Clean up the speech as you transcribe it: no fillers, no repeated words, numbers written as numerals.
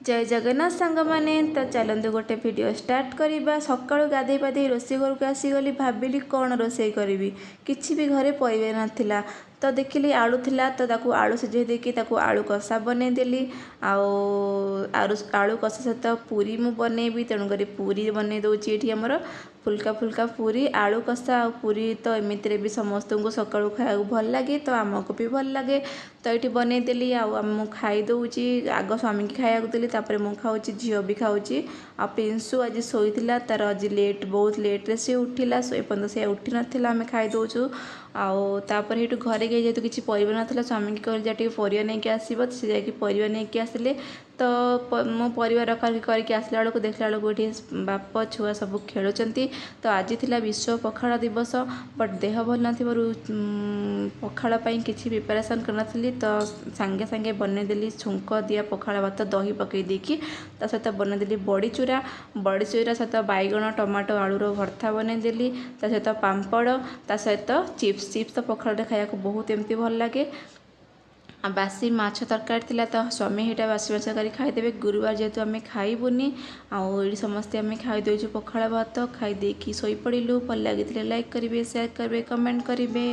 जय जगन्नाथ सांग मैंने तो चलतु गोटे वीडियो स्टार्ट करवा। सकाळु गाधे पाधे रोषे घर को आसीगली भाविली कौन रोषे करी किसी भी घरे परिबे नाथिला तो देखिली आलू थिला तो ताकू आलू सिझे देकी ताकू आलू कषा बनईदेली। आलू कषा सहित पूरी मु बनईबी तेणुक पूरी बनई दूची ये आमर फुल्का फुल्का पूरी आलू कषा आ पूरी तो एमती भी समस्त को सकाळु खाया भल लगे तो आमको भी भल लगे तो ये बनईदेली आम खाई दूची आग स्वामी की खाया देली तापर मु खाऊँ झील भी खाऊँ। आ पिंसु आज शोला तार आज लेट बहुत लेट्रे सी उठिला एपर्तंत सी उठी नाला आम खाई दौचु। आपर ये घरे गई जेहतु किसी परिवा नाला स्वामी की कहली जा परिवा नहीं आसब सी जाकि परिवा नहीं आसिले तो मो परिवार रखा करके आसला बेलू देखला बेलू ये बाप छुआ सब खेलुंट। तो आज थिला विश्व पखाड़ दिवस बट देह भल न पखाड़ किसी प्रिपेरेसन कर तो सांगे सांगे बनईदेली छुंक दिया पखाड़ भात दही पकई देकी ता सहित बनईदेली बड़ी चूरा सहित बैगण टमाटो आलूर भर्ता बनईदेली ता सहित पांपड़ ता सहित चिप्स तो पखाड़ खाया बहुत एमती भल लगे। बासी माछ तरकारी थिला तो स्वामी हिटा बासी माछ कर खाईदेवे गुरुवार जेहेतु आम खाइबुनी आउ समस्ते आम खाईदेचु पखाड़ भात खाई शोपड़ू भल लगी लाइक करेंगे शेयर करेंगे कमेंट करेंगे।